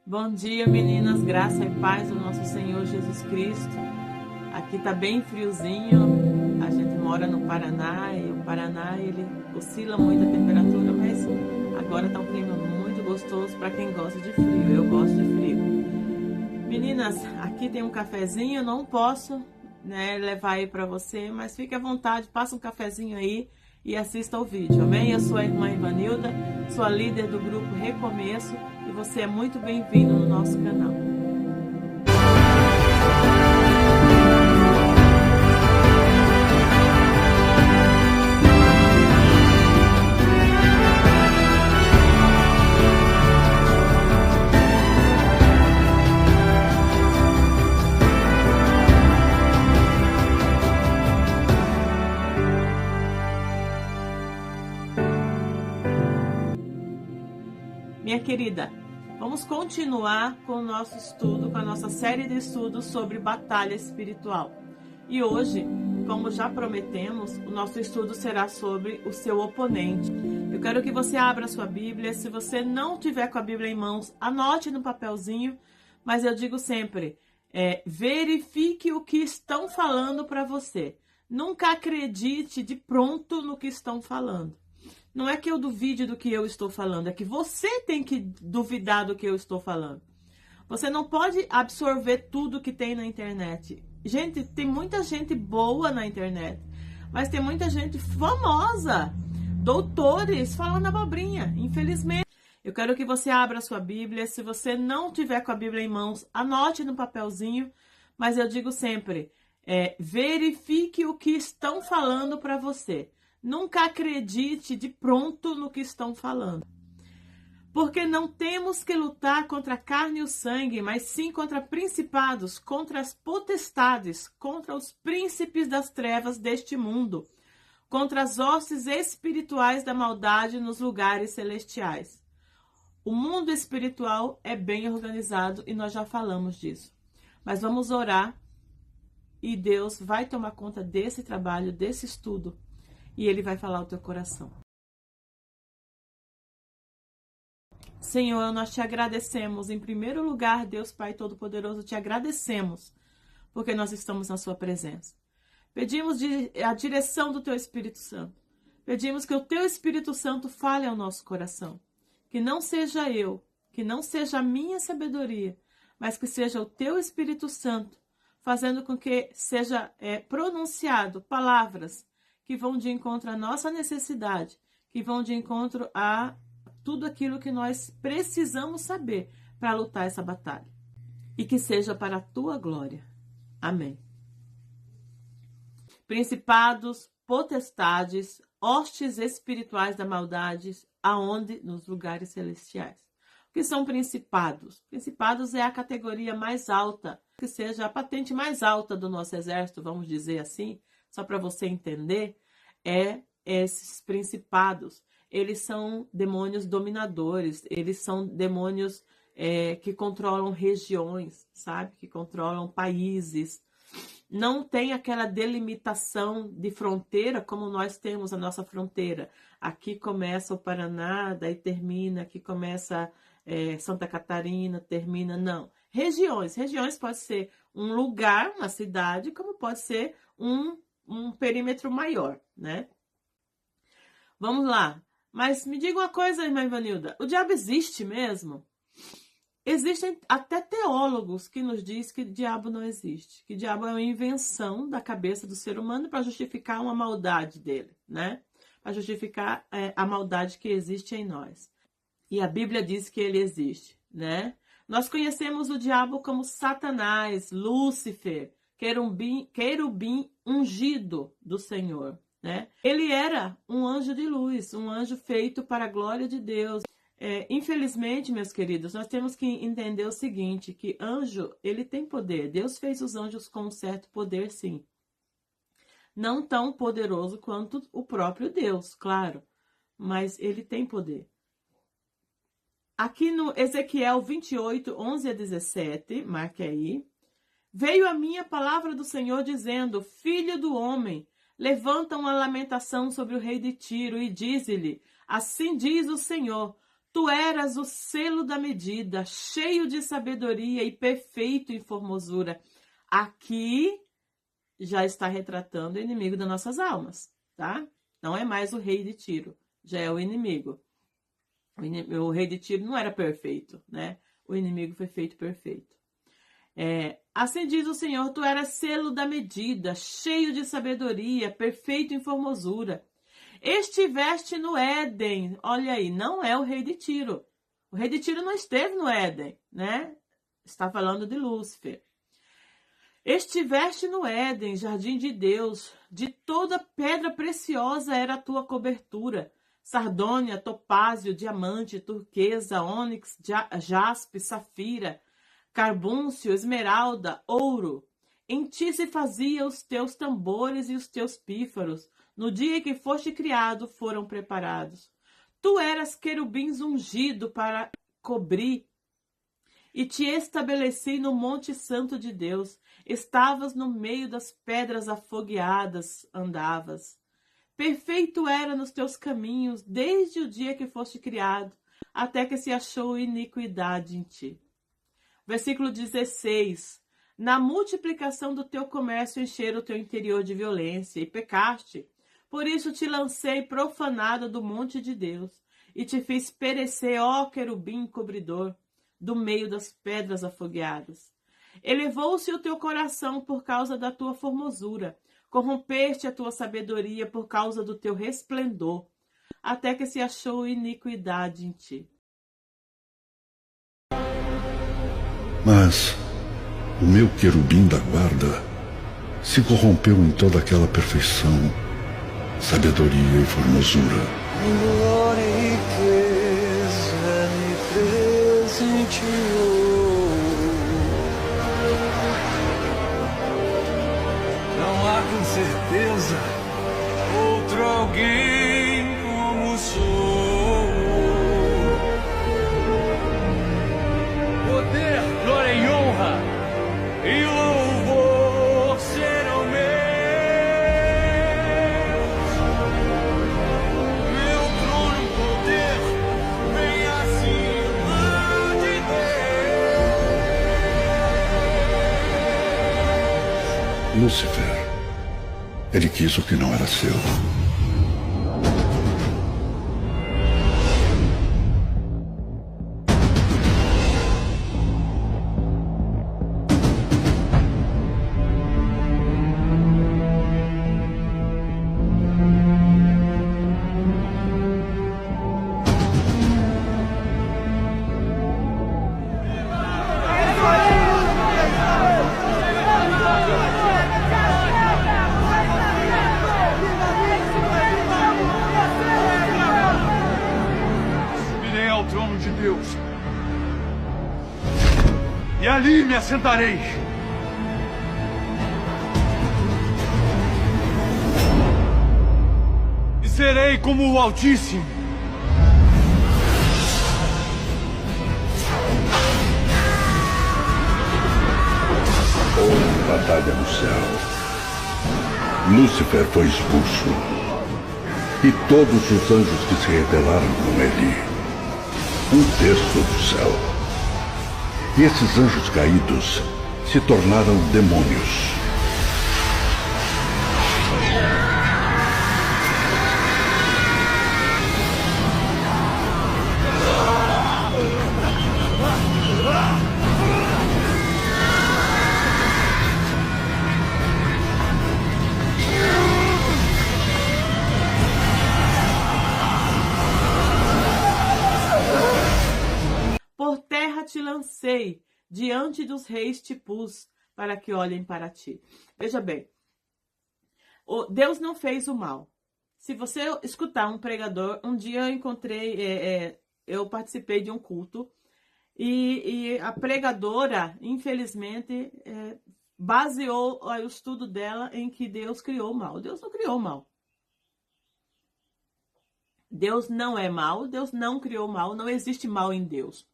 Bom dia, meninas, graça e paz do nosso Senhor Jesus Cristo. Aqui tá bem friozinho, a gente mora no Paraná e o Paraná ele oscila muito a temperatura, mas agora tá um clima muito gostoso para quem gosta de frio. Eu gosto de frio. Meninas, aqui tem um cafezinho, não posso, levar aí para você, mas fique à vontade, passa um cafezinho aí e assista ao vídeo, amém? Eu sou a irmã Ivanilda, sou a líder do grupo Recomeço e você é muito bem-vindo no nosso canal. Minha querida, vamos continuar com o nosso estudo, com a nossa série de estudos sobre batalha espiritual. E hoje, como já prometemos, o nosso estudo será sobre o seu oponente. Eu quero que você abra a sua Bíblia. Se você não tiver com a Bíblia em mãos, anote no papelzinho. Mas eu digo sempre, verifique o que estão falando para você. Nunca acredite de pronto no que estão falando. Não é que eu duvide do que eu estou falando, é que você tem que duvidar do que eu estou falando. Você não pode absorver tudo que tem na internet. Gente, tem muita gente boa na internet, mas tem muita gente famosa, doutores falando abobrinha, infelizmente. Eu quero que você abra a sua Bíblia. Se você não tiver com a Bíblia em mãos, anote no papelzinho, mas eu digo sempre, verifique o que estão falando para você. Nunca acredite de pronto no que estão falando. Porque não temos que lutar contra a carne e o sangue, mas sim contra principados, contra as potestades, contra os príncipes das trevas deste mundo, contra as hostes espirituais da maldade nos lugares celestiais. O mundo espiritual é bem organizado e nós já falamos disso. Mas vamos orar e Deus vai tomar conta desse trabalho, desse estudo. E Ele vai falar ao teu coração. Senhor, nós te agradecemos. Em primeiro lugar, Deus Pai Todo-Poderoso, te agradecemos porque nós estamos na sua presença. Pedimos a direção do teu Espírito Santo. Pedimos que o teu Espírito Santo fale ao nosso coração. Que não seja eu, que não seja a minha sabedoria, mas que seja o teu Espírito Santo fazendo com que seja pronunciado palavras que vão de encontro à nossa necessidade, que vão de encontro a tudo aquilo que nós precisamos saber para lutar essa batalha. E que seja para a tua glória. Amém. Principados, potestades, hostes espirituais da maldade, aonde? Nos lugares celestiais. O que são principados? Principados é a categoria mais alta, que seja a patente mais alta do nosso exército, vamos dizer assim, só para você entender, esses principados. Eles são demônios dominadores, eles são demônios que controlam regiões, sabe? Que controlam países. Não tem aquela delimitação de fronteira como nós temos a nossa fronteira. Aqui começa o Paraná, daí termina, aqui começa Santa Catarina, termina, não. Regiões pode ser um lugar, uma cidade, como pode ser um perímetro maior, né? Vamos lá. Mas me diga uma coisa, irmã Ivanilda, o diabo existe mesmo? Existem até teólogos que nos dizem que o diabo não existe, que o diabo é uma invenção da cabeça do ser humano para justificar uma maldade dele, né? Para justificar a maldade que existe em nós. E a Bíblia diz que ele existe, né? Nós conhecemos o diabo como Satanás, Lúcifer, querubim ungido do Senhor, né? Ele era um anjo de luz, um anjo feito para a glória de Deus. Infelizmente, meus queridos, nós temos que entender o seguinte, que anjo, ele tem poder. Deus fez os anjos com um certo poder, sim. Não tão poderoso quanto o próprio Deus, claro, mas ele tem poder. Aqui no Ezequiel 28, 11 a 17, marque aí. Veio a minha palavra do Senhor dizendo, filho do homem, levanta uma lamentação sobre o rei de Tiro e dize-lhe, assim diz o Senhor, Tu eras o selo da medida, cheio de sabedoria e perfeito em formosura. Aqui já está retratando o inimigo das nossas almas, tá? Não é mais o rei de Tiro, já é o inimigo. O rei de Tiro não era perfeito, né? O inimigo foi feito perfeito. Assim diz o Senhor, tu eras selo da medida, cheio de sabedoria, perfeito em formosura. Estiveste no Éden, olha aí, não é o rei de Tiro. O rei de Tiro não esteve no Éden, né? Está falando de Lúcifer. Estiveste no Éden, jardim de Deus, de toda pedra preciosa era a tua cobertura. Sardônia, topázio, diamante, turquesa, ônix, jaspe, safira, carbúncio, esmeralda, ouro. Em ti se fazia os teus tambores e os teus pífaros. No dia que foste criado, foram preparados. Tu eras querubins ungido para cobrir, e te estabeleci no monte santo de Deus. Estavas no meio das pedras afogueadas, andavas. Perfeito era nos teus caminhos, desde o dia que foste criado, até que se achou iniquidade em ti. Versículo 16. Na multiplicação do teu comércio encheram o teu interior de violência, e pecaste. Por isso te lancei profanado do monte de Deus, e te fiz perecer, ó querubim cobridor, do meio das pedras afogueadas. Elevou-se o teu coração por causa da tua formosura, corrompeste a tua sabedoria por causa do teu resplendor, até que se achou iniquidade em ti. Mas o meu querubim da guarda se corrompeu em toda aquela perfeição, sabedoria e formosura. Glória e riqueza me presenteou. Não há com certeza outro alguém como sou. Poder, glória e honra e louvor serão meus. Meu trono e poder vem acima de Deus. Lúcifer, ele quis o que não era seu. Subirei ao trono de Deus e ali me assentarei. E serei como o Altíssimo. Houve batalha no céu. Lúcifer foi expulso. E todos os anjos que se rebelaram com ele. 1/3 do céu. E esses anjos caídos se tornaram demônios. Por terra te lancei, diante dos reis te pus, para que olhem para ti. Veja bem, Deus não fez o mal. Se você escutar um pregador, um dia eu encontrei, eu participei de um culto, e a pregadora, infelizmente, baseou o estudo dela em que Deus criou o mal. Deus não criou o mal. Deus não é mal, Deus não criou o mal, não existe mal em Deus.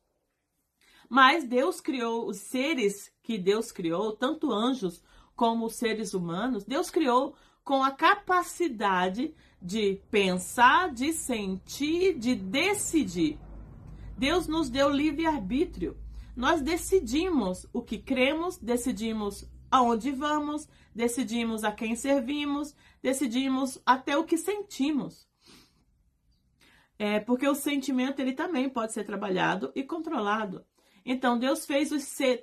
Mas Deus criou os seres que Deus criou, tanto anjos como os seres humanos, Deus criou com a capacidade de pensar, de sentir, de decidir. Deus nos deu livre-arbítrio. Nós decidimos o que cremos, decidimos aonde vamos, decidimos a quem servimos, decidimos até o que sentimos. Porque o sentimento ele também pode ser trabalhado e controlado. Então, Deus fez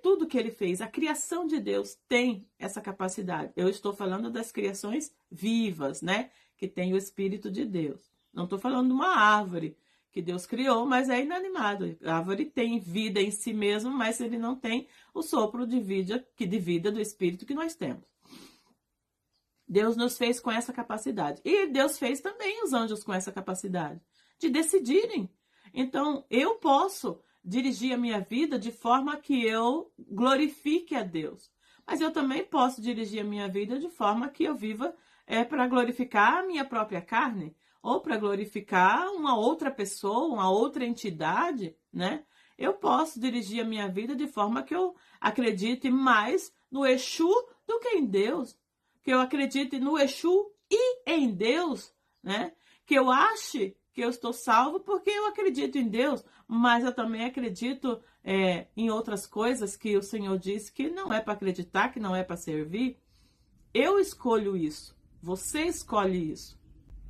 tudo que ele fez. A criação de Deus tem essa capacidade. Eu estou falando das criações vivas, né? Que tem o Espírito de Deus. Não estou falando de uma árvore que Deus criou, mas é inanimado. A árvore tem vida em si mesmo, mas ele não tem o sopro de vida do Espírito que nós temos. Deus nos fez com essa capacidade. E Deus fez também os anjos com essa capacidade de decidirem. Então, eu posso dirigir a minha vida de forma que eu glorifique a Deus. Mas eu também posso dirigir a minha vida de forma que eu viva para glorificar a minha própria carne, ou para glorificar uma outra pessoa, uma outra entidade, né? Eu posso dirigir a minha vida de forma que eu acredite mais no Exu do que em Deus. Que eu acredite no Exu e em Deus, né? Que eu ache que eu estou salvo porque eu acredito em Deus, mas eu também acredito em outras coisas que o Senhor disse que não é para acreditar, que não é para servir. Eu escolho isso, você escolhe isso.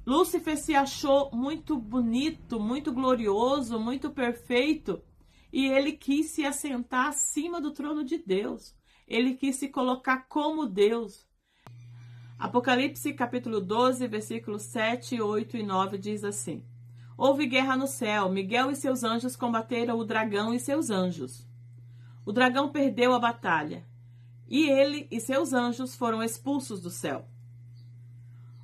Lúcifer se achou muito bonito, muito glorioso, muito perfeito, e ele quis se assentar acima do trono de Deus. Ele quis se colocar como Deus. Apocalipse capítulo 12, versículos 7, 8 e 9 diz assim: Houve guerra no céu, Miguel e seus anjos combateram o dragão e seus anjos. O dragão perdeu a batalha, e ele e seus anjos foram expulsos do céu.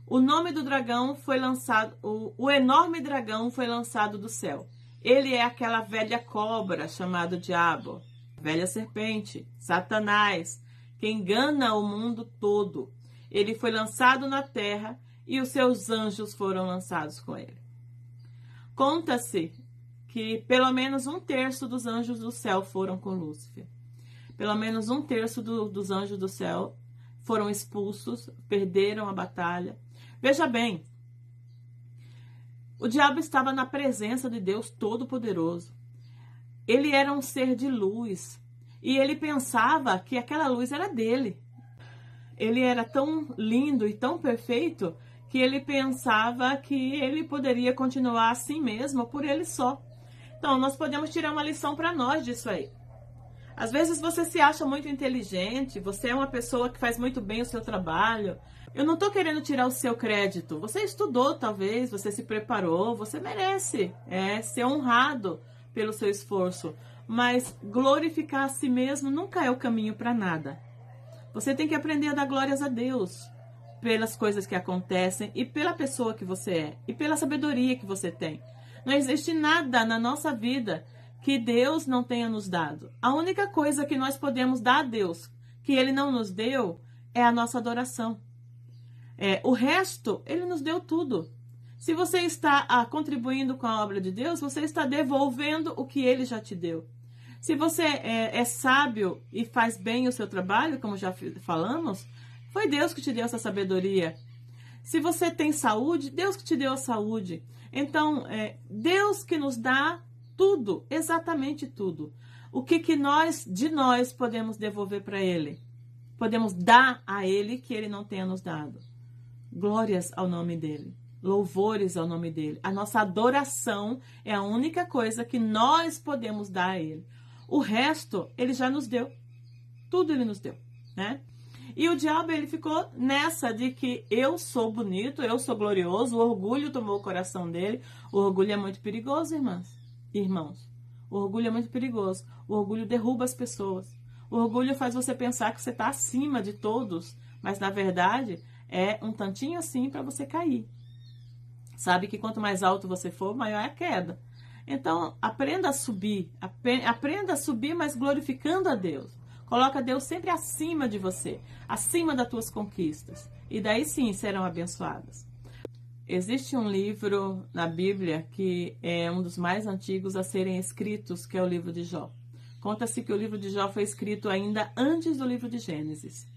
O nome do dragão foi lançado, o enorme dragão foi lançado do céu. Ele é aquela velha cobra chamada diabo, velha serpente, Satanás, que engana o mundo todo. Ele foi lançado na terra e os seus anjos foram lançados com ele. Conta-se que pelo menos 1/3 dos anjos do céu foram com Lúcifer. Pelo menos 1/3 dos anjos do céu foram expulsos, perderam a batalha. Veja bem, o diabo estava na presença de Deus Todo-Poderoso. Ele era um ser de luz e ele pensava que aquela luz era dele. Ele era tão lindo e tão perfeito que ele pensava que ele poderia continuar assim mesmo por ele só. Então, nós podemos tirar uma lição para nós disso aí. Às vezes você se acha muito inteligente, você é uma pessoa que faz muito bem o seu trabalho. Eu não estou querendo tirar o seu crédito. Você estudou, talvez, você se preparou, você merece ser honrado pelo seu esforço. Mas glorificar a si mesmo nunca é o caminho para nada. Você tem que aprender a dar glórias a Deus pelas coisas que acontecem e pela pessoa que você é e pela sabedoria que você tem. Não existe nada na nossa vida que Deus não tenha nos dado. A única coisa que nós podemos dar a Deus, que Ele não nos deu, é a nossa adoração. O resto, Ele nos deu tudo. Se você está contribuindo com a obra de Deus, você está devolvendo o que Ele já te deu. Se você é sábio e faz bem o seu trabalho, como já falamos, foi Deus que te deu essa sabedoria. Se você tem saúde, Deus que te deu a saúde. Então, Deus que nos dá tudo, exatamente tudo. O que nós podemos devolver para Ele? Podemos dar a Ele que Ele não tenha nos dado. Glórias ao nome dEle. Louvores ao nome dEle. A nossa adoração é a única coisa que nós podemos dar a Ele. O resto, Ele já nos deu. Tudo Ele nos deu, né? E o diabo, ele ficou nessa de que eu sou bonito, eu sou glorioso, o orgulho tomou o coração dele. O orgulho é muito perigoso, irmãos. O orgulho é muito perigoso. O orgulho derruba as pessoas. O orgulho faz você pensar que você está acima de todos, mas na verdade é um tantinho assim para você cair. Sabe que quanto mais alto você for, maior é a queda. Então, aprenda a subir, mas glorificando a Deus. Coloca Deus sempre acima de você, acima das tuas conquistas. E daí sim serão abençoadas. Existe um livro na Bíblia que é um dos mais antigos a serem escritos, que é o livro de Jó. Conta-se que o livro de Jó foi escrito ainda antes do livro de Gênesis.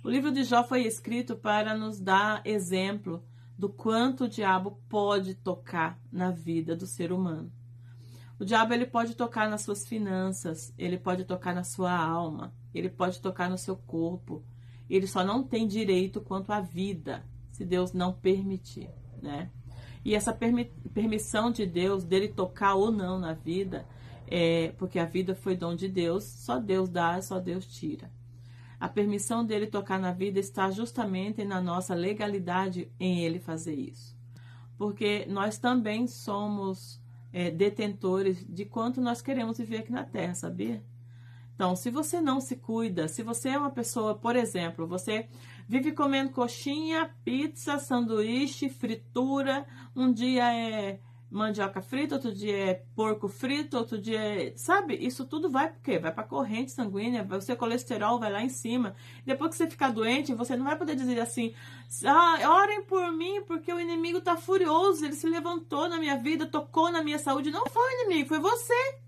O livro de Jó foi escrito para nos dar exemplo do quanto o diabo pode tocar na vida do ser humano. O diabo, ele pode tocar nas suas finanças, ele pode tocar na sua alma, ele pode tocar no seu corpo. Ele só não tem direito quanto à vida, se Deus não permitir, né? E essa permissão de Deus, dele tocar ou não na vida, porque a vida foi dom de Deus, só Deus dá, só Deus tira. A permissão dele tocar na vida está justamente na nossa legalidade em ele fazer isso. Porque nós também somos detentores de quanto nós queremos viver aqui na Terra, sabia? Então, se você não se cuida, se você é uma pessoa, por exemplo, você vive comendo coxinha, pizza, sanduíche, fritura, um dia é mandioca frita, outro dia é porco frito, outro dia é... Sabe? Isso tudo vai por quê? Vai para a corrente sanguínea, o seu colesterol vai lá em cima. Depois que você ficar doente, você não vai poder dizer assim, orem por mim, porque o inimigo está furioso, ele se levantou na minha vida, tocou na minha saúde. Não foi o inimigo, foi você.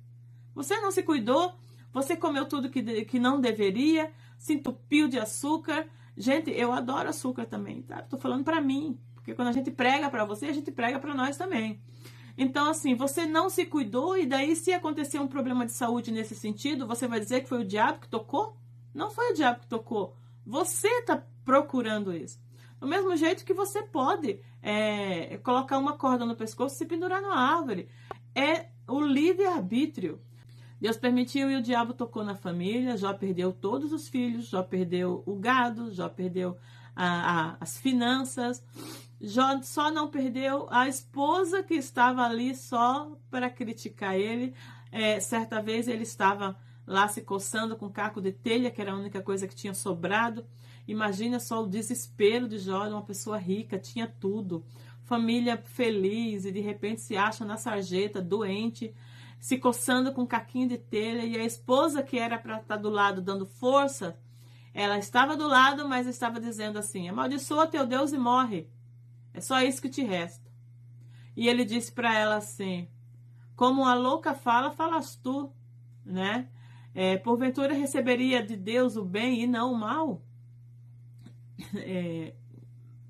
Você não se cuidou, você comeu tudo que não deveria, se entupiu de açúcar. Gente, eu adoro açúcar também, tá? Tô falando para mim, porque quando a gente prega para você, a gente prega para nós também. Então, assim, você não se cuidou e daí se acontecer um problema de saúde nesse sentido, você vai dizer que foi o diabo que tocou? Não foi o diabo que tocou. Você está procurando isso. Do mesmo jeito que você pode colocar uma corda no pescoço e se pendurar numa árvore. É o livre-arbítrio. Deus permitiu e o diabo tocou na família, Jó perdeu todos os filhos, Jó perdeu o gado, Jó perdeu as finanças, Jó só não perdeu a esposa que estava ali só para criticar ele. Certa vez ele estava lá se coçando com um caco de telha, que era a única coisa que tinha sobrado. Imagina só o desespero de Jó, uma pessoa rica, tinha tudo, família feliz, e de repente se acha na sarjeta, doente, se coçando com um caquinho de telha, e a esposa que era para estar do lado dando força, ela estava do lado, mas estava dizendo assim, amaldiçoa teu Deus e morre, é só isso que te resta. E ele disse para ela assim, como uma louca fala, falas tu, né? Porventura receberia de Deus o bem e não o mal?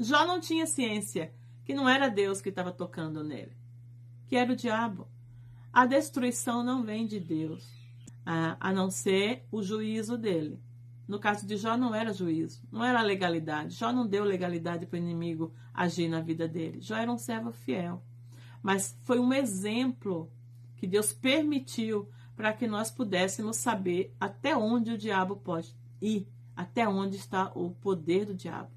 Jó não tinha ciência que não era Deus que estava tocando nele, que era o diabo. A destruição não vem de Deus, a não ser o juízo dele. No caso de Jó não era juízo, não era legalidade. Jó não deu legalidade para o inimigo agir na vida dele. Jó era um servo fiel. Mas foi um exemplo que Deus permitiu para que nós pudéssemos saber até onde o diabo pode ir, até onde está o poder do diabo.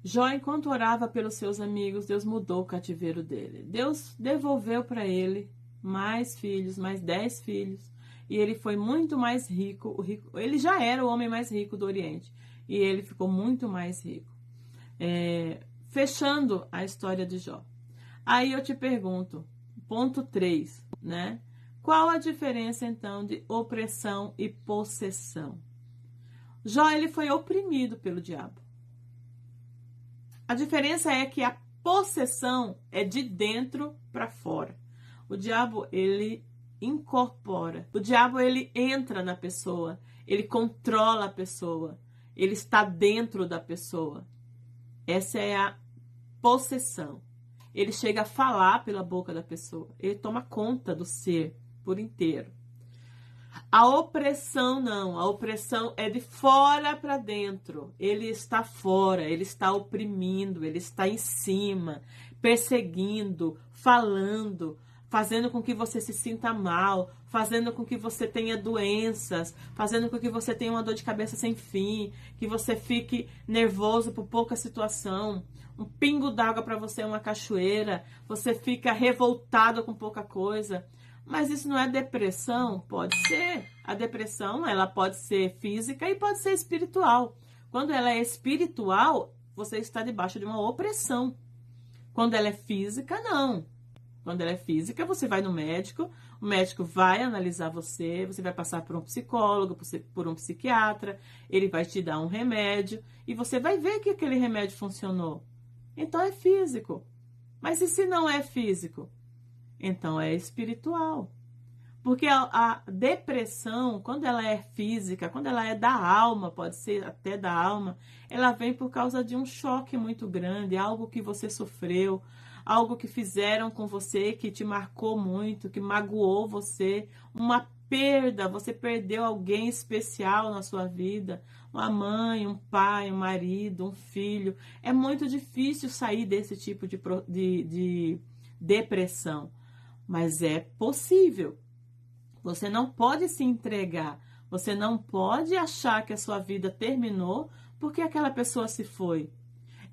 Jó, enquanto orava pelos seus amigos, Deus mudou o cativeiro dele. Deus devolveu para ele mais filhos, mais 10 filhos, e ele foi muito mais rico. Ele já era o homem mais rico do Oriente, e ele ficou muito mais rico. Fechando a história de Jó. Aí eu te pergunto, ponto 3, né? Qual a diferença, então, de opressão e possessão? Jó, ele foi oprimido pelo diabo. A diferença é que a possessão é de dentro para fora. O diabo, ele incorpora. O diabo, ele entra na pessoa. Ele controla a pessoa. Ele está dentro da pessoa. Essa é a possessão. Ele chega a falar pela boca da pessoa. Ele toma conta do ser por inteiro. A opressão não. A opressão é de fora para dentro. Ele está fora. Ele está oprimindo. Ele está em cima. Perseguindo. Falando. Fazendo com que você se sinta mal, fazendo com que você tenha doenças, fazendo com que você tenha uma dor de cabeça sem fim, que você fique nervoso por pouca situação, um pingo d'água para você é uma cachoeira, você fica revoltado com pouca coisa. Mas isso não é depressão? Pode ser. A depressão, ela pode ser física e pode ser espiritual. Quando ela é espiritual, você está debaixo de uma opressão. Quando ela é física, não. Quando ela é física, você vai no médico, o médico vai analisar você, você vai passar por um psicólogo, por um psiquiatra, ele vai te dar um remédio e você vai ver que aquele remédio funcionou. Então é físico. Mas e se não é físico? Então é espiritual. Porque a depressão, quando ela é física, quando ela é da alma, pode ser até da alma, ela vem por causa de um choque muito grande, algo que você sofreu, algo que fizeram com você, que te marcou muito, que magoou você, uma perda, você perdeu alguém especial na sua vida, uma mãe, um pai, um marido, um filho. É muito difícil sair desse tipo de depressão, mas é possível. Você não pode se entregar, você não pode achar que a sua vida terminou porque aquela pessoa se foi.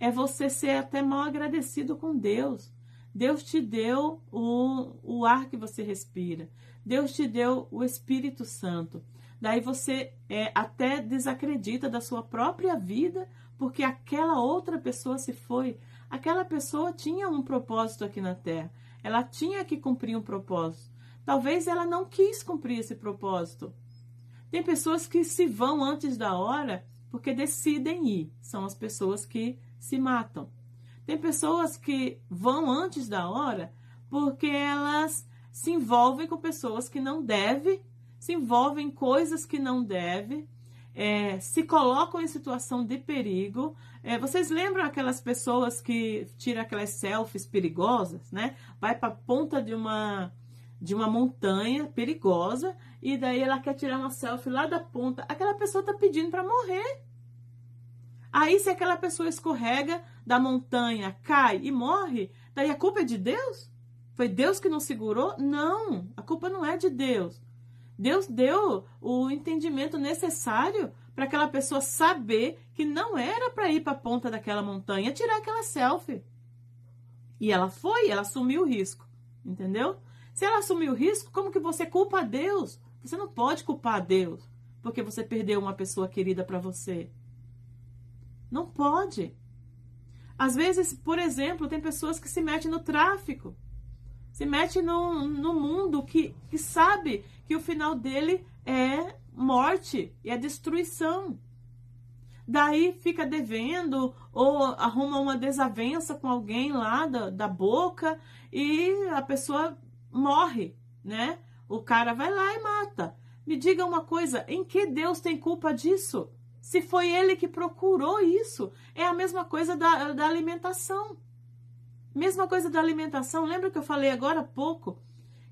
É você ser até mal agradecido com Deus. Deus te deu o ar que você respira. Deus te deu o Espírito Santo. Daí você até desacredita da sua própria vida porque aquela outra pessoa se foi. Aquela pessoa tinha um propósito aqui na Terra. Ela tinha que cumprir um propósito. Talvez ela não quis cumprir esse propósito. Tem pessoas que se vão antes da hora porque decidem ir. São as pessoas que se matam. Tem pessoas que vão antes da hora porque elas se envolvem com pessoas que não devem, se envolvem em coisas que não devem, se colocam em situação de perigo. Vocês lembram aquelas pessoas que tiram aquelas selfies perigosas, né? Vai para a ponta de uma montanha perigosa e daí ela quer tirar uma selfie lá da ponta. Aquela pessoa está pedindo para morrer. Aí se aquela pessoa escorrega da montanha, cai e morre, daí a culpa é de Deus? Foi Deus que não segurou? Não, a culpa não é de Deus. Deus deu o entendimento necessário para aquela pessoa saber que não era para ir para a ponta daquela montanha, tirar aquela selfie. E ela foi, ela assumiu o risco, entendeu? Se ela assumiu o risco, como que você culpa a Deus? Você não pode culpar a Deus porque você perdeu uma pessoa querida para você. Não pode. Às vezes, por exemplo, tem pessoas que se metem no tráfico, se metem no mundo que sabe que o final dele é morte e é destruição. Daí fica devendo ou arruma uma desavença com alguém lá da boca e a pessoa morre, né? O cara vai lá e mata. Me diga uma coisa, em que Deus tem culpa disso? Se foi ele que procurou isso. É a mesma coisa da alimentação. Mesma coisa da alimentação. Lembra que eu falei agora há pouco?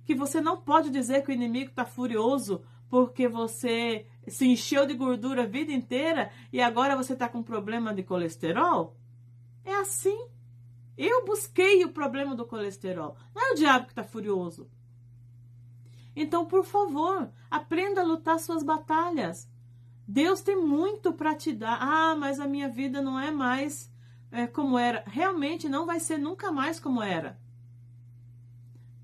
Que você não pode dizer que o inimigo está furioso porque você se encheu de gordura a vida inteira e agora você está com problema de colesterol? É assim. Eu busquei o problema do colesterol. Não é o diabo que está furioso. Então, por favor, aprenda a lutar suas batalhas. Deus tem muito para te dar. Ah, mas a minha vida não é mais como era. Realmente não vai ser nunca mais como era.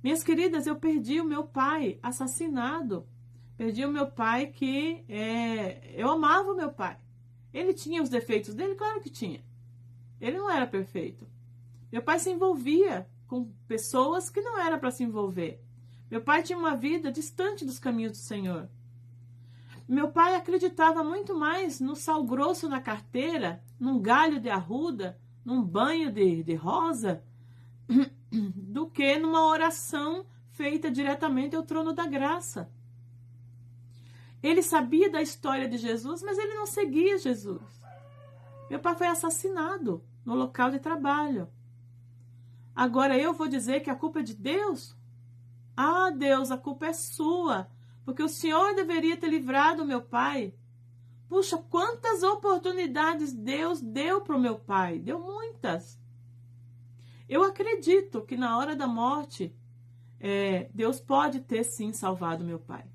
Minhas queridas, eu perdi o meu pai assassinado. Perdi o meu pai que... eu amava o meu pai. Ele tinha os defeitos dele? Claro que tinha. Ele não era perfeito. Meu pai se envolvia com pessoas que não era para se envolver. Meu pai tinha uma vida distante dos caminhos do Senhor. Meu pai acreditava muito mais no sal grosso na carteira, num galho de arruda, num banho de rosa, do que numa oração feita diretamente ao trono da graça. Ele sabia da história de Jesus, mas ele não seguia Jesus. Meu pai foi assassinado no local de trabalho. Agora eu vou dizer que a culpa é de Deus? Ah, Deus, a culpa é sua. Porque o Senhor deveria ter livrado o meu pai. Puxa, quantas oportunidades Deus deu para o meu pai. Deu muitas. Eu acredito que na hora da morte, Deus pode ter sim salvado meu pai.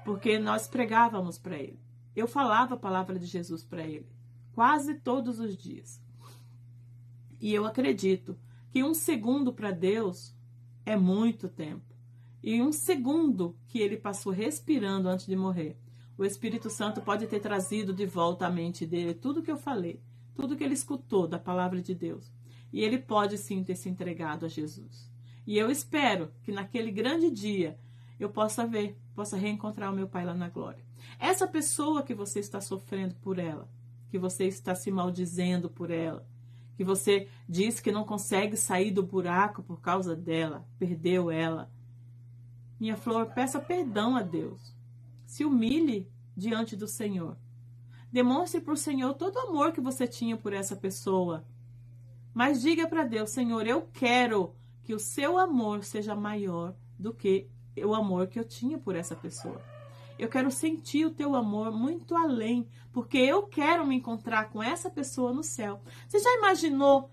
Porque nós pregávamos para ele. Eu falava a palavra de Jesus para ele. Quase todos os dias. E eu acredito que 1 segundo para Deus é muito tempo. E 1 segundo que ele passou respirando antes de morrer, o Espírito Santo pode ter trazido de volta à mente dele tudo que eu falei, tudo que ele escutou da palavra de Deus. E ele pode sim ter se entregado a Jesus. E eu espero que naquele grande dia eu possa reencontrar o meu pai lá na glória. Essa pessoa que você está sofrendo por ela, que você está se maldizendo por ela, que você diz que não consegue sair do buraco por causa dela, perdeu ela. Minha flor, peça perdão a Deus. Se humilhe diante do Senhor. Demonstre para o Senhor todo o amor que você tinha por essa pessoa. Mas diga para Deus, Senhor, eu quero que o seu amor seja maior do que o amor que eu tinha por essa pessoa. Eu quero sentir o teu amor muito além, porque eu quero me encontrar com essa pessoa no céu. Você já imaginou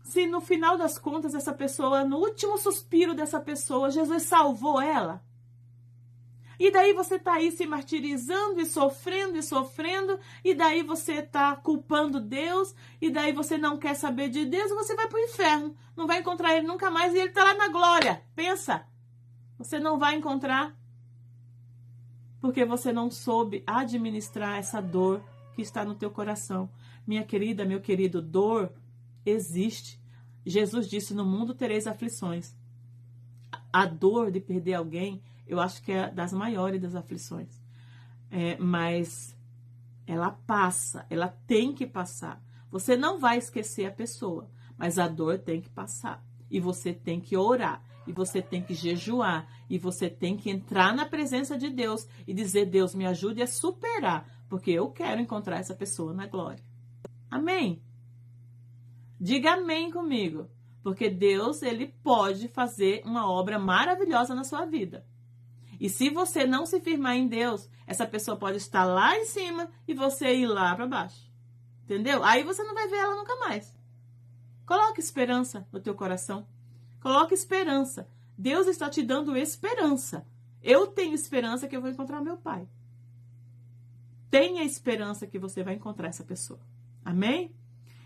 se no final das contas essa pessoa, no último suspiro dessa pessoa, Jesus salvou ela? E daí você está aí se martirizando e sofrendo, e daí você está culpando Deus, e daí você não quer saber de Deus, e você vai para o inferno. Não vai encontrar ele nunca mais, e ele está lá na glória. Pensa, você não vai encontrar porque você não soube administrar essa dor que está no teu coração. Minha querida, meu querido, dor existe. Jesus disse, no mundo tereis aflições. A dor de perder alguém, eu acho que é das maiores das aflições. Mas ela passa, ela tem que passar. Você não vai esquecer a pessoa, mas a dor tem que passar. E você tem que orar, e você tem que jejuar, e você tem que entrar na presença de Deus e dizer, Deus, me ajude a superar, porque eu quero encontrar essa pessoa na glória. Amém? Diga amém comigo, porque Deus, ele pode fazer uma obra maravilhosa na sua vida. E se você não se firmar em Deus, essa pessoa pode estar lá em cima e você ir lá para baixo. Entendeu? Aí você não vai ver ela nunca mais. Coloque esperança no teu coração. Coloque esperança. Deus está te dando esperança. Eu tenho esperança que eu vou encontrar meu pai. Tenha esperança que você vai encontrar essa pessoa. Amém?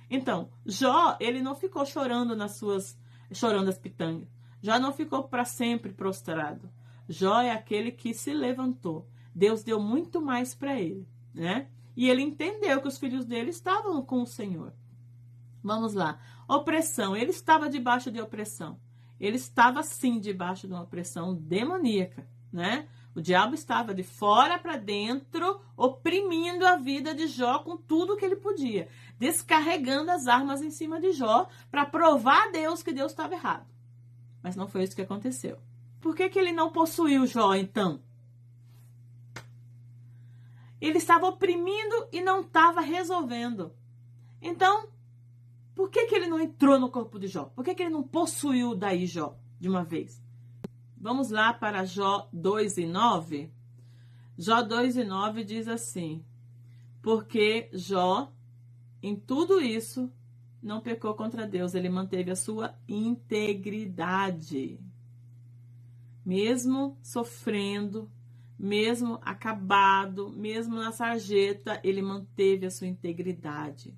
Então, Jó, ele não ficou chorando chorando as pitangas. Jó não ficou para sempre prostrado. Jó é aquele que se levantou. Deus deu muito mais para ele, né? E ele entendeu que os filhos dele estavam com o Senhor. Vamos lá. Opressão. Ele estava debaixo de opressão. Ele estava, sim, debaixo de uma opressão demoníaca, né? O diabo estava de fora para dentro, oprimindo a vida de Jó com tudo que ele podia. Descarregando as armas em cima de Jó para provar a Deus que Deus estava errado. Mas não foi isso que aconteceu. Por que ele não possuiu Jó, então? Ele estava oprimindo e não estava resolvendo. Então, por que ele não entrou no corpo de Jó? Por que ele não possuiu daí Jó de uma vez? Vamos lá para Jó 2:9. Jó 2:9 diz assim: porque Jó, em tudo isso, não pecou contra Deus, ele manteve a sua integridade. Mesmo sofrendo, mesmo acabado, mesmo na sarjeta, ele manteve a sua integridade.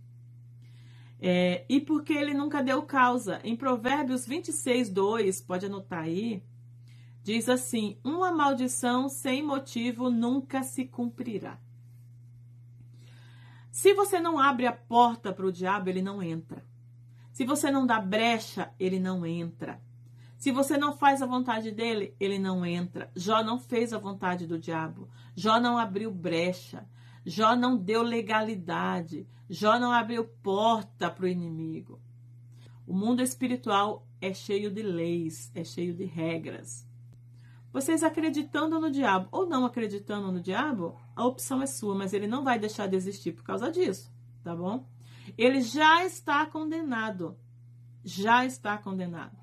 E porque ele nunca deu causa. Em Provérbios 26:2, pode anotar aí, diz assim: uma maldição sem motivo nunca se cumprirá. Se você não abre a porta para o diabo, ele não entra. Se você não dá brecha, ele não entra. Se você não faz a vontade dele, ele não entra. Jó não fez a vontade do diabo. Jó não abriu brecha. Jó não deu legalidade. Jó não abriu porta para o inimigo. O mundo espiritual é cheio de leis, é cheio de regras. Vocês acreditando no diabo ou não acreditando no diabo, a opção é sua, mas ele não vai deixar de existir por causa disso, tá bom? Ele já está condenado. Já está condenado.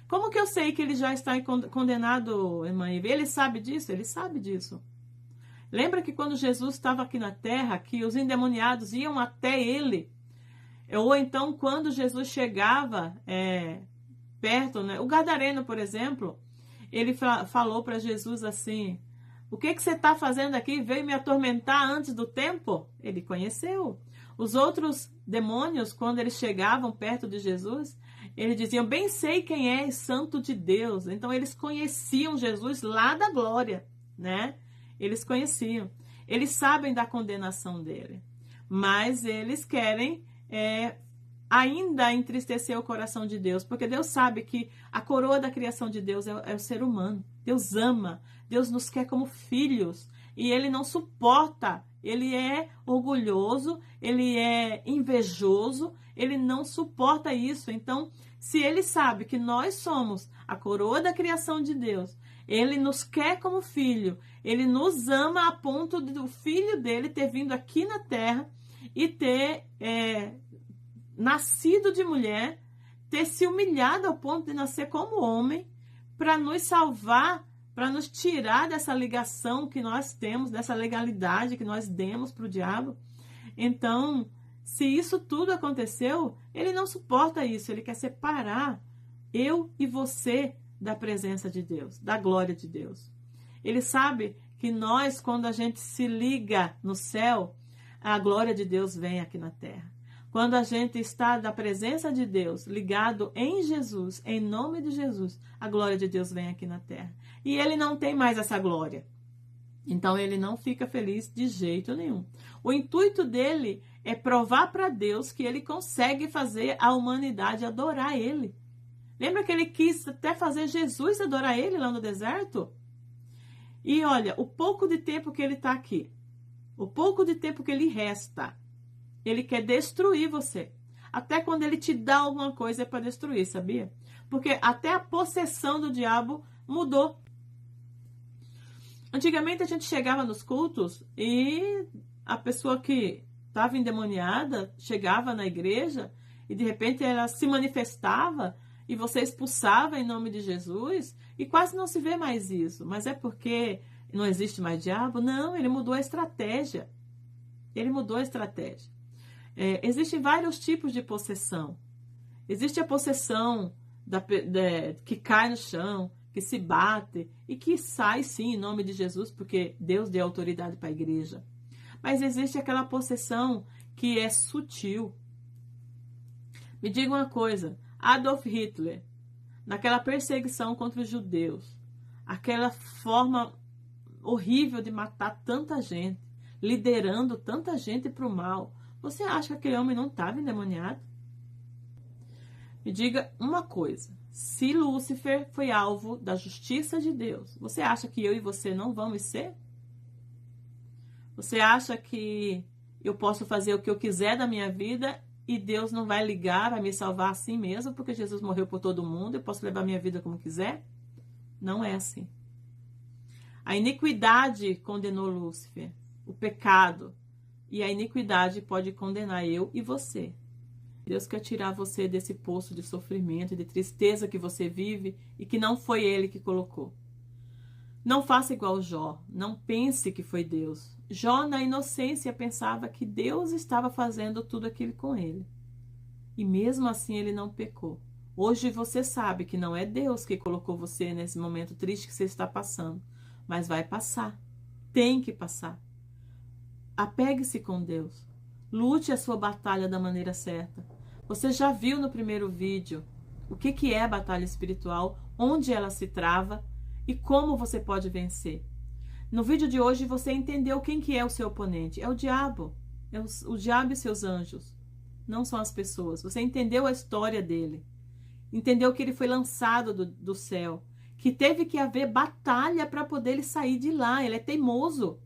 Como que eu sei que ele já está condenado, irmã Ivy? Ele sabe disso? Ele sabe disso. Lembra que quando Jesus estava aqui na terra, que os endemoniados iam até ele? Ou então, quando Jesus chegava perto, né? O gadareno, por exemplo, ele falou para Jesus assim: o que você está fazendo aqui? Veio me atormentar antes do tempo? Ele conheceu. Os outros demônios, quando eles chegavam perto de Jesus, eles diziam: bem sei quem é santo de Deus. Então, eles conheciam Jesus lá da glória, né? Eles conheciam. Eles sabem da condenação dele. Mas eles querem ainda entristecer o coração de Deus, porque Deus sabe que a coroa da criação de Deus é o ser humano. Deus ama, Deus nos quer como filhos, e ele não suporta, ele é orgulhoso, ele é invejoso, ele não suporta isso. Então, se ele sabe que nós somos a coroa da criação de Deus, ele nos quer como filho, ele nos ama a ponto do filho dele ter vindo aqui na terra e ter nascido de mulher, ter se humilhado ao ponto de nascer como homem, para nos salvar, para nos tirar dessa ligação que nós temos, dessa legalidade que nós demos para o diabo. Então, se isso tudo aconteceu, ele não suporta isso, ele quer separar eu e você da presença de Deus, da glória de Deus. Ele sabe que nós, quando a gente se liga no céu, a glória de Deus vem aqui na terra. Quando a gente está da presença de Deus, ligado em Jesus, em nome de Jesus, a glória de Deus vem aqui na terra. E ele não tem mais essa glória. Então ele não fica feliz de jeito nenhum. O intuito dele é provar para Deus que ele consegue fazer a humanidade adorar ele. Lembra que ele quis até fazer Jesus adorar ele lá no deserto? E olha, o pouco de tempo que ele está aqui, o pouco de tempo que ele resta, ele quer destruir você. Até quando ele te dá alguma coisa é para destruir, sabia? Porque até a possessão do diabo mudou. Antigamente a gente chegava nos cultos e a pessoa que estava endemoniada chegava na igreja e de repente ela se manifestava e você expulsava em nome de Jesus e quase não se vê mais isso. Mas é porque não existe mais diabo? Não, ele mudou a estratégia. Ele mudou a estratégia. Existem vários tipos de possessão. Existe a possessão que cai no chão, que se bate e que sai sim em nome de Jesus, porque Deus deu autoridade para a igreja. Mas existe aquela possessão que é sutil. Me diga uma coisa, Adolf Hitler, naquela perseguição contra os judeus, aquela forma horrível de matar tanta gente, liderando tanta gente para o mal, você acha que aquele homem não estava endemoniado? Me diga uma coisa, se Lúcifer foi alvo da justiça de Deus, você acha que eu e você não vamos ser? Você acha que eu posso fazer o que eu quiser da minha vida e Deus não vai ligar a me salvar assim mesmo, porque Jesus morreu por todo mundo, eu posso levar minha vida como quiser? Não é assim. A iniquidade condenou Lúcifer, o pecado, e a iniquidade pode condenar eu e você. Deus quer tirar você desse poço de sofrimento e de tristeza que você vive e que não foi Ele que colocou. Não faça igual Jó, não pense que foi Deus. Jó, na inocência, pensava que Deus estava fazendo tudo aquilo com ele. E mesmo assim ele não pecou. Hoje você sabe que não é Deus que colocou você nesse momento triste que você está passando, mas vai passar. Tem que passar. Apegue-se com Deus. Lute a sua batalha da maneira certa. Você já viu no primeiro vídeo o que é a batalha espiritual, onde ela se trava e como você pode vencer. No vídeo de hoje você entendeu quem que é o seu oponente. É o diabo. É o diabo e seus anjos. Não são as pessoas. Você entendeu a história dele. Entendeu que ele foi lançado do céu. Que teve que haver batalha para poder ele sair de lá. Ele é teimoso.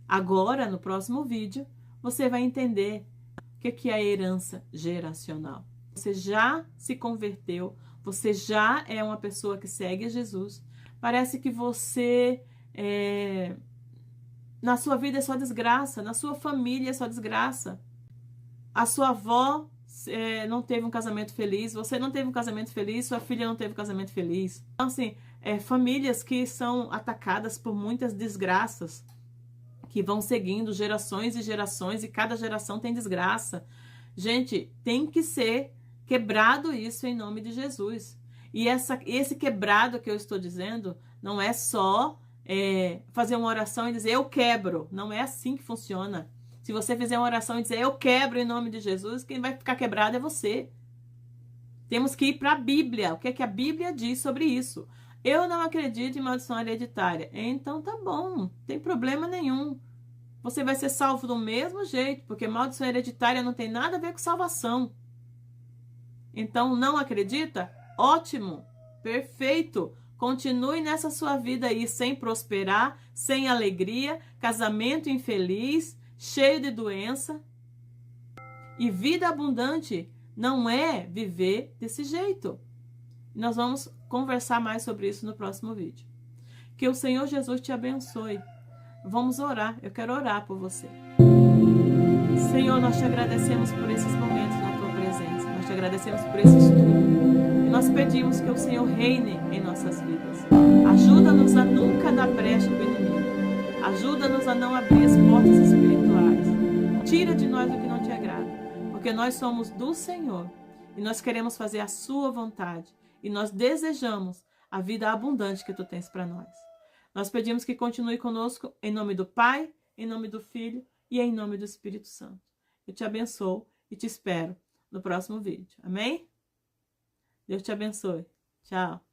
Agora, no próximo vídeo, você vai entender o que é a herança geracional. Você já se converteu, você já é uma pessoa que segue a Jesus. Parece que você, na sua vida é só desgraça, na sua família é só desgraça. A sua avó não teve um casamento feliz, você não teve um casamento feliz, sua filha não teve um casamento feliz. Então, assim, famílias que são atacadas por muitas desgraças, que vão seguindo gerações e gerações, e cada geração tem desgraça. Gente, tem que ser quebrado isso em nome de Jesus. E esse quebrado que eu estou dizendo, não é só fazer uma oração e dizer, eu quebro. Não é assim que funciona. Se você fizer uma oração e dizer, eu quebro em nome de Jesus, quem vai ficar quebrado é você. Temos que ir para a Bíblia. O que é que a Bíblia diz sobre isso? Eu não acredito em maldição hereditária. Então tá bom, não tem problema nenhum. Você vai ser salvo do mesmo jeito, porque maldição hereditária não tem nada a ver com salvação. Então não acredita? Ótimo, perfeito. Continue nessa sua vida aí sem prosperar, sem alegria, casamento infeliz, cheio de doença. E vida abundante não é viver desse jeito. Nós vamos conversar mais sobre isso no próximo vídeo. Que o Senhor Jesus te abençoe. Vamos orar. Eu quero orar por você. Senhor, nós te agradecemos por esses momentos na agradecemos por esse estudo. E nós pedimos que o Senhor reine em nossas vidas. Ajuda-nos a nunca dar brecha para o inimigo. Ajuda-nos a não abrir as portas espirituais. Tira de nós o que não te agrada. Porque nós somos do Senhor. E nós queremos fazer a sua vontade. E nós desejamos a vida abundante que tu tens para nós. Nós pedimos que continue conosco em nome do Pai, em nome do Filho e em nome do Espírito Santo. Eu te abençoo e te espero no próximo vídeo. Amém? Deus te abençoe. Tchau.